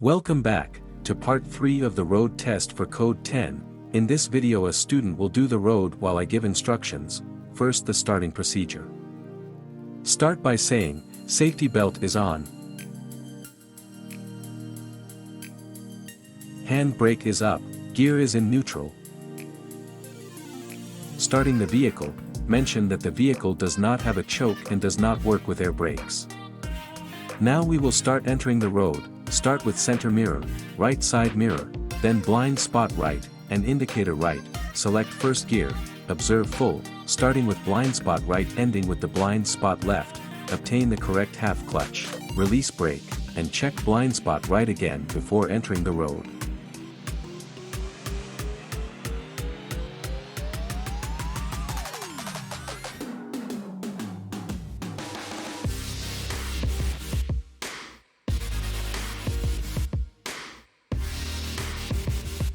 Welcome back to part 3 of the road test for code 10. In this video a student will do the road while I give instructions. First, the starting procedure. Start by saying, safety belt is on. Hand brake is up, gear is in neutral. Starting the vehicle, mention that the vehicle does not have a choke and does not work with air brakes. Now we will start entering the road. Start with center mirror, right side mirror, then blind spot right, and indicator right, select first gear, observe full, starting with blind spot right ending with the blind spot left, obtain the correct half clutch, release brake, and check blind spot right again before entering the road.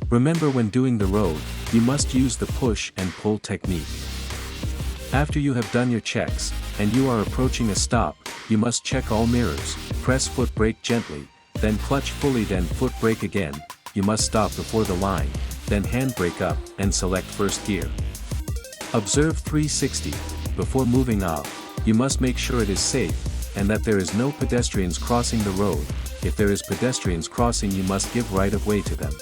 Remember, when doing the road, you must use the push and pull technique. After you have done your checks, and you are approaching a stop, you must check all mirrors, press foot brake gently, then clutch fully, then foot brake again. You must stop before the line, then hand brake up, and select first gear. Observe 360, before moving off, you must make sure it is safe, and that there is no pedestrians crossing the road. If there is pedestrians crossing, you must give right of way to them.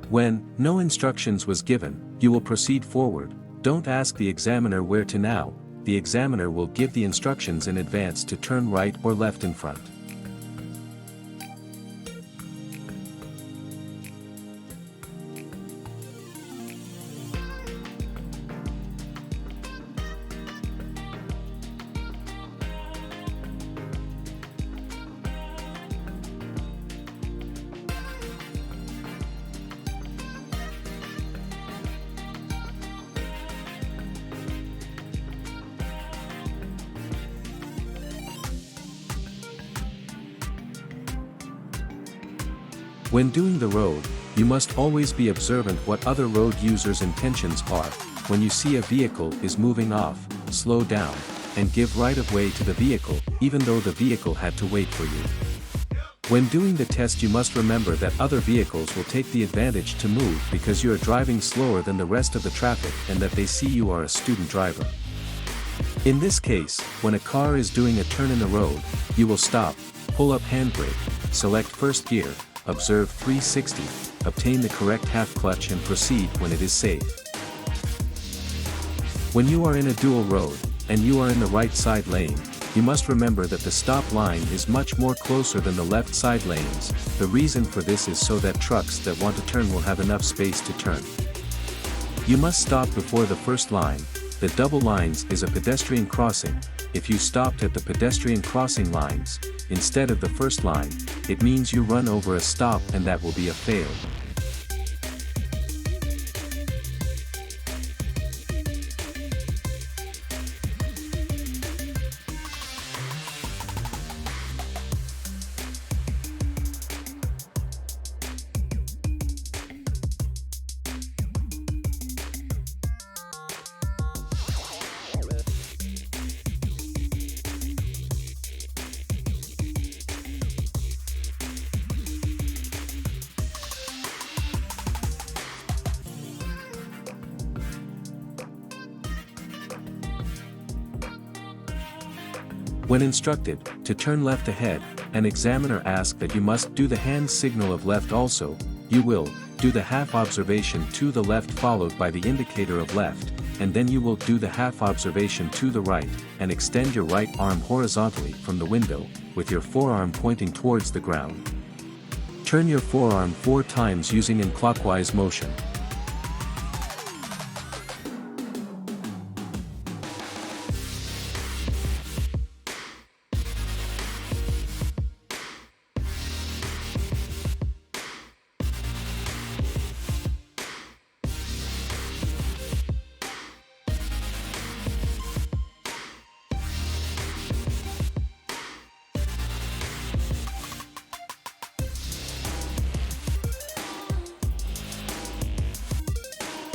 When no instructions was given, you will proceed forward. Don't ask the examiner where to now. The examiner will give the instructions in advance to turn right or left in front. When doing the road, you must always be observant what other road users' intentions are. When you see a vehicle is moving off, slow down, and give right of way to the vehicle, even though the vehicle had to wait for you. When doing the test, you must remember that other vehicles will take the advantage to move because you are driving slower than the rest of the traffic and that they see you are a student driver. In this case, when a car is doing a turn in the road, you will stop, pull up handbrake, select first gear, observe 360, obtain the correct half clutch and proceed when it is safe. When you are in a dual road, and you are in the right side lane, you must remember that the stop line is much more closer than the left side lanes. The reason for this is so that trucks that want to turn will have enough space to turn. You must stop before the first line. The double lines is a pedestrian crossing. If you stopped at the pedestrian crossing lines, instead of the first line, it means you run over a stop and that will be a fail. When instructed to turn left ahead, an examiner asks that you must do the hand signal of left also. You will do the half observation to the left followed by the indicator of left, and then you will do the half observation to the right, and extend your right arm horizontally from the window, with your forearm pointing towards the ground. Turn your forearm 4 times using in clockwise motion.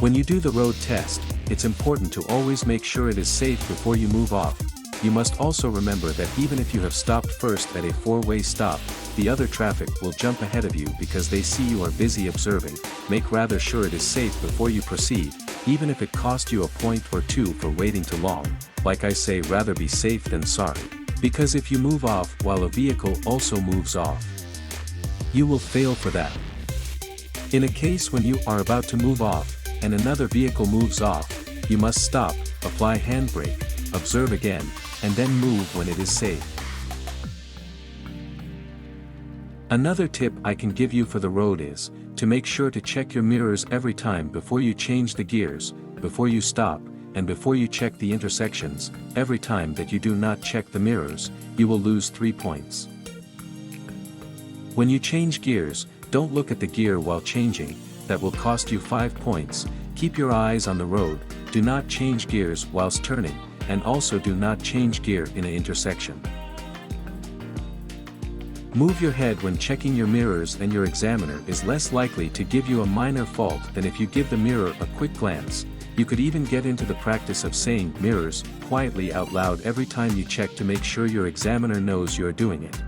When you do the road test, it's important to always make sure it is safe before you move off. You must also remember that even if you have stopped first at a four-way stop, the other traffic will jump ahead of you because they see you are busy observing. Make rather sure it is safe before you proceed, even if it cost you a point or two for waiting too long. Like I say, rather be safe than sorry. Because if you move off while a vehicle also moves off, you will fail for that. In a case when you are about to move off, and another vehicle moves off, you must stop, apply handbrake, observe again, and then move when it is safe. Another tip I can give you for the road is, to make sure to check your mirrors every time before you change the gears, before you stop, and before you check the intersections. Every time that you do not check the mirrors, you will lose 3 points. When you change gears, don't look at the gear while changing, that will cost you 5 points. Keep your eyes on the road, do not change gears whilst turning, and also do not change gear in an intersection. Move your head when checking your mirrors, and your examiner is less likely to give you a minor fault than if you give the mirror a quick glance. You could even get into the practice of saying mirrors quietly out loud every time you check to make sure your examiner knows you are doing it.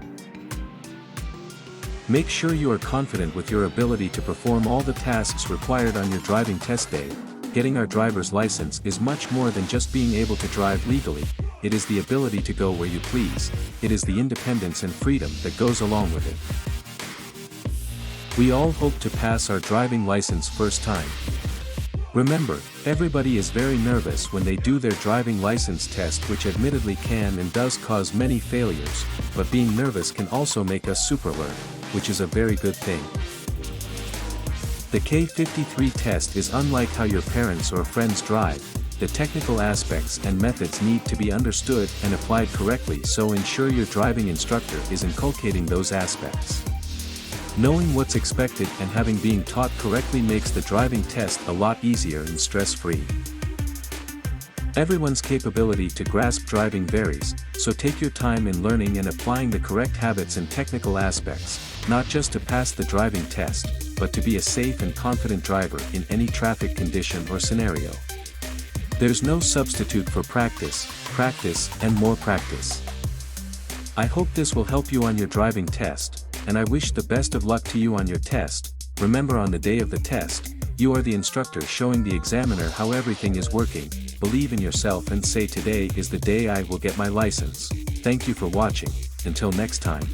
Make sure you are confident with your ability to perform all the tasks required on your driving test day. Getting our driver's license is much more than just being able to drive legally. It is the ability to go where you please. It is the independence and freedom that goes along with it. We all hope to pass our driving license first time. Remember, everybody is very nervous when they do their driving license test, which admittedly can and does cause many failures, but being nervous can also make us super alert, which is a very good thing. The K53 test is unlike how your parents or friends drive. The technical aspects and methods need to be understood and applied correctly, so ensure your driving instructor is inculcating those aspects. Knowing what's expected and having being taught correctly makes the driving test a lot easier and stress-free. Everyone's capability to grasp driving varies, so take your time in learning and applying the correct habits and technical aspects, not just to pass the driving test, but to be a safe and confident driver in any traffic condition or scenario. There's no substitute for practice, and more practice. I hope this will help you on your driving test, and I wish the best of luck to you on your test. Remember, on the day of the test, you are the instructor showing the examiner how everything is working. Believe in yourself and say, today is the day I will get my license. Thank you for watching. Until next time.